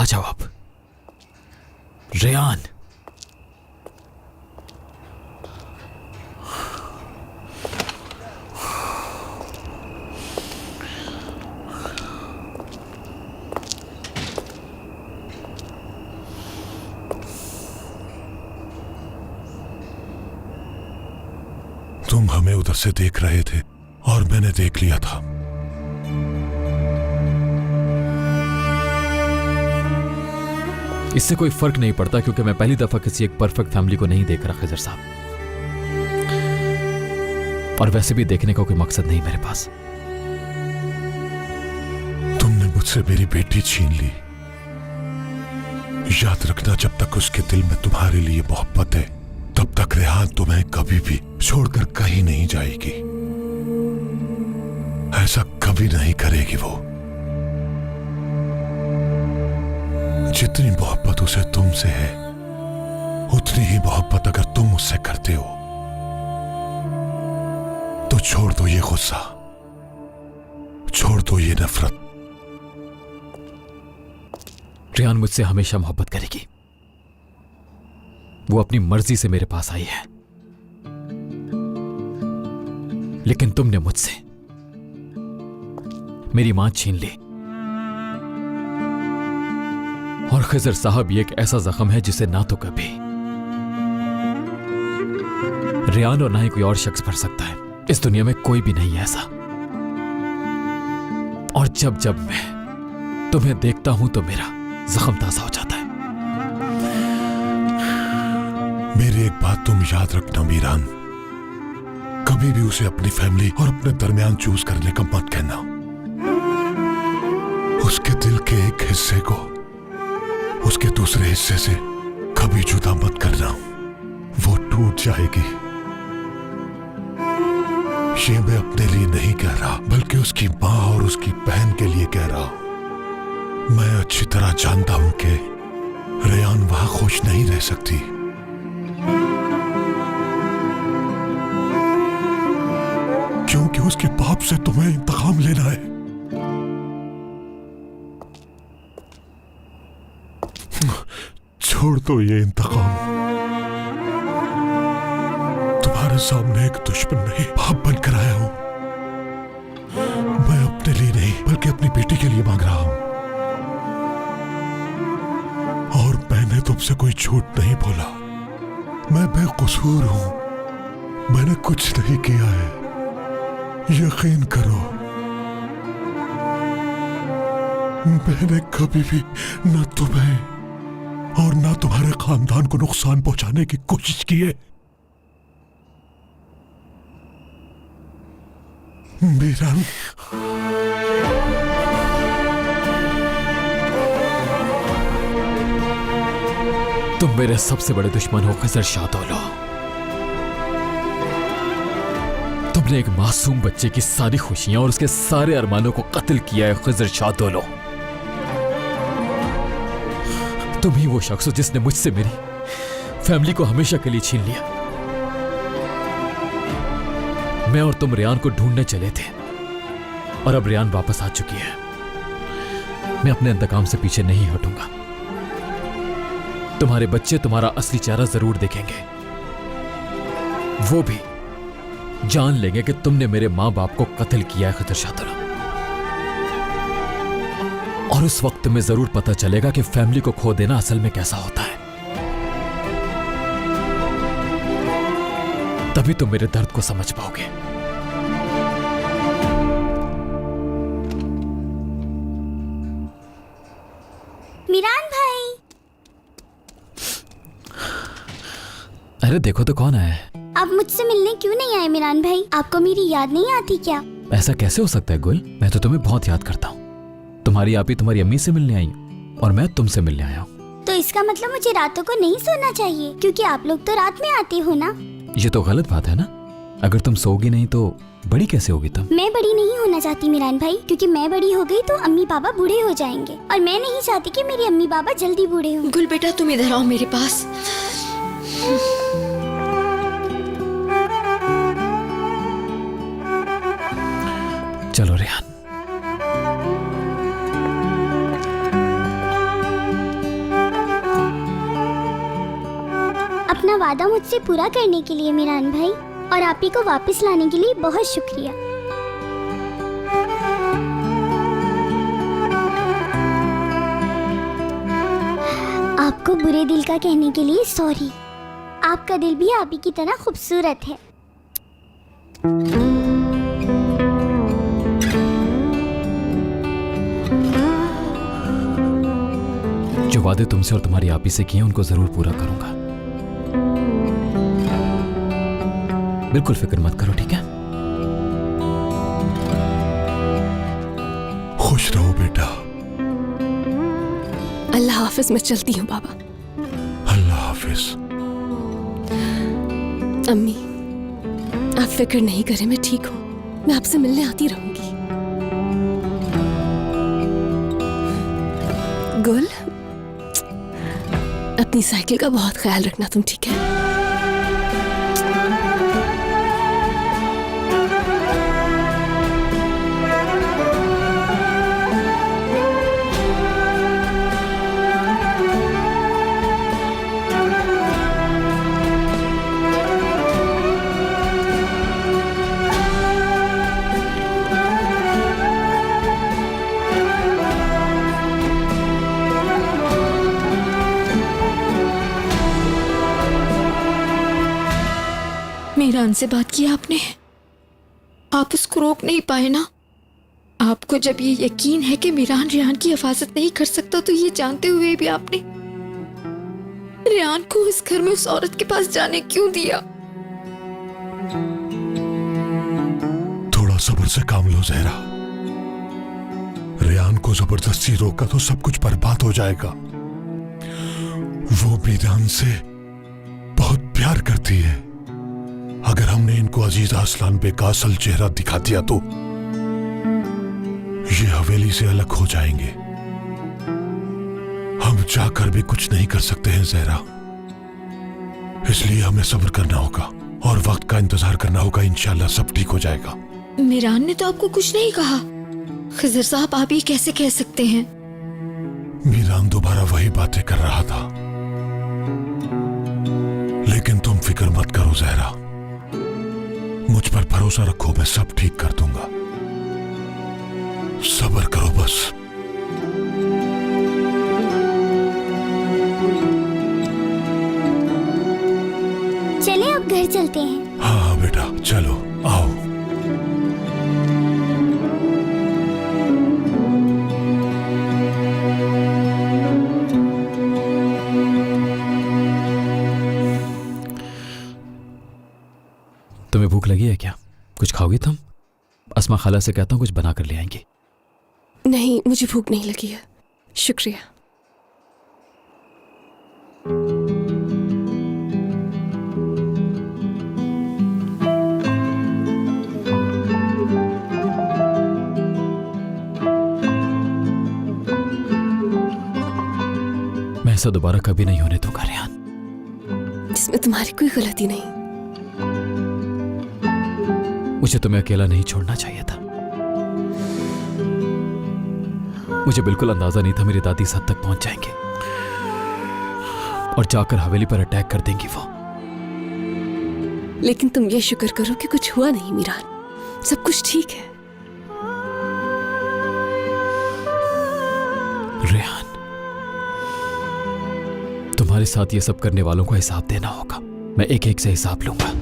जाओ अब। रेयान, तुम हमें उधर से देख रहे थे और मैंने देख लिया था। इससे कोई फर्क नहीं पड़ता क्योंकि मैं पहली दफा किसी एक परफेक्ट फैमिली को नहीं देख रहा खिजर साहब, और वैसे भी देखने का कोई मकसद नहीं मेरे पास। तुमने मुझसे मेरी बेटी छीन ली। याद रखना, जब तक उसके दिल में तुम्हारे लिए मोहब्बत है तब तक रेहान तुम्हें कभी भी छोड़कर कहीं नहीं जाएगी। ऐसा कभी नहीं करेगी वो। जितनी मोहब्बत उसे तुमसे है उतनी ही मोहब्बत अगर तुम उससे करते हो तो छोड़ दो ये गुस्सा, छोड़ दो ये नफरत। रेयान मुझसे हमेशा मोहब्बत करेगी। वो अपनी मर्जी से मेरे पास आई है, लेकिन तुमने मुझसे मेरी मां छीन ली। और खिजर साहब, ये एक ऐसा जख्म है जिसे ना तो कभी रेयान और ना ही कोई और शख्स भर सकता है। इस दुनिया में कोई भी नहीं है ऐसा। और जब जब मैं तुम्हें देखता हूं तो मेरा जख्म ताजा हो जाता है। मेरी एक बात तुम याद रखना मीरान, कभी भी उसे अपनी फैमिली और अपने दरमियान चूज करने का मत कहना। उसके दिल के एक हिस्से को उसके दूसरे हिस्से से कभी जुदा मत करना, वो टूट जाएगी। ये मैं अपने लिए नहीं कह रहा बल्कि उसकी मां और उसकी बहन के लिए कह रहा हूं। मैं अच्छी तरह जानता हूं कि रेयान वहां खुश नहीं रह सकती। क्योंकि उसके बाप से तुम्हें इंतकाम लेना है। छोड़ दो ये इंतकाम। तुम्हारे सामने एक दुश्मन नहीं, बाप बनकर आया हूं। मैं अपने लिए नहीं बल्कि अपनी बेटी के लिए मांग रहा हूं। और मैंने तुमसे कोई झूठ नहीं बोला। मैं बेकसूर हूं, मैंने कुछ नहीं किया है, यकीन करो। मैंने कभी भी न तुम्हें और ना तुम्हारे खानदान को नुकसान पहुंचाने की कोशिश की है। मीरान, तुम मेरे सबसे बड़े दुश्मन हो खिजर शाहदौलो। तुमने एक मासूम बच्चे की सारी खुशियां और उसके सारे अरमानों को कत्ल किया है खिजर शाहदौलो। तुम ही वो शख्स हो जिसने मुझसे मेरी फैमिली को हमेशा के लिए छीन लिया। मैं और तुम रेयान को ढूंढने चले थे और अब रेयान वापस आ चुकी है। मैं अपने इंतकाम से पीछे नहीं हटूंगा। तुम्हारे बच्चे तुम्हारा असली चेहरा जरूर देखेंगे। वो भी जान लेंगे कि तुमने मेरे मां बाप को कत्ल किया है खिजर शाहदौलो। और उस वक्त तुम्हें जरूर पता चलेगा कि फैमिली को खो देना असल में कैसा होता है। तभी तुम मेरे दर्द को समझ पाओगे। मीरान भाई, अरे देखो तो कौन आया है। आप मुझसे मिलने क्यों नहीं आए मीरान भाई? आपको मेरी याद नहीं आती क्या? ऐसा कैसे हो सकता है गुल? मैं तो तुम्हें बहुत याद करता हूँ। तुम्हारी आप ही तुम्हारी अम्मी से मिलने आई और मैं तुमसे मिलने आया हूँ। तो इसका मतलब मुझे रातों को नहीं सोना चाहिए क्योंकि आप लोग तो रात में आते हो ना। ये तो गलत बात है ना। अगर तुम सोओगी नहीं तो बड़ी कैसे होगी तुम? मैं बड़ी नहीं होना चाहती मीरान भाई, क्योंकि मैं बड़ी हो गई तो अम्मी पापा बूढ़े हो जाएंगे और मैं नहीं चाहती कि मेरी अम्मी पापा जल्दी बूढ़े हों। गुल बेटा, तुम इधर आओ मेरे पास। चलो रेहान। वादा मुझसे पूरा करने के लिए मीरान भाई, और आप ही को वापस लाने के लिए बहुत शुक्रिया। आपको बुरे दिल का कहने के लिए सॉरी। आपका दिल भी आप ही की तरह खूबसूरत है। जो वादे तुमसे और तुम्हारी आपी से किए उनको जरूर पूरा करूंगा। बिल्कुल फिक्र मत करो, ठीक है? खुश रहो बेटा। अल्लाह हाफिज, मैं चलती हूँ बाबा। अल्लाह हाफिज। अम्मी, आप फिक्र नहीं करें, मैं ठीक हूँ। मैं आपसे मिलने आती रहूंगी। गुल, अपनी साइकिल का बहुत ख्याल रखना तुम, ठीक है? मीरान से बात की आपने? आप उसको रोक नहीं पाए ना? आपको जब ये यकीन है कि मीरान रेहान की हिफाजत नहीं कर सकता, तो ये जानते हुए भी आपने रेहान को इस घर में उस औरत के पास जाने क्यों दिया? थोड़ा सब्र से काम लो जहरा। रेहान को जबरदस्ती रोका तो सब कुछ बर्बाद हो जाएगा। वो मीरान से बहुत प्यार करती है। अगर हमने इनको अजीजा असलान पे का असल चेहरा दिखा दिया तो ये हवेली से अलग हो जाएंगे। हम जाकर भी कुछ नहीं कर सकते हैं जहरा, इसलिए हमें सब्र करना होगा और वक्त का इंतजार करना होगा। इंशाल्लाह सब ठीक हो जाएगा। मीरान ने तो आपको कुछ नहीं कहा। खिजर साहब, आप ये कैसे कह सकते हैं? मीरान दोबारा वही बातें कर रहा था, लेकिन तुम फिक्र मत करो जहरा, मुझ पर भरोसा रखो, मैं सब ठीक कर दूंगा। सब्र करो बस। चले अब घर चलते हैं। हाँ बेटा, चलो आओ। तुम्हें भूख लगी है क्या? कुछ खाओगी तुम? अस्मा खाला से कहता हूँ कुछ बना कर ले आएंगी। नहीं, मुझे भूख नहीं लगी है, शुक्रिया। मैं ऐसा दोबारा कभी नहीं होने दूंगा रेहान। इसमें तुम्हारी कोई गलती नहीं। मुझे तुम्हें अकेला नहीं छोड़ना चाहिए था। मुझे बिल्कुल अंदाजा नहीं था मेरी दादी इस हद तक पहुंच जाएंगे और जाकर हवेली पर अटैक कर देंगी वो। लेकिन तुम ये शुक्र करो कि कुछ हुआ नहीं मीरान, सब कुछ ठीक है। रेहान, तुम्हारे साथ ये सब करने वालों को हिसाब देना होगा। मैं एक एक से हिसाब लूंगा।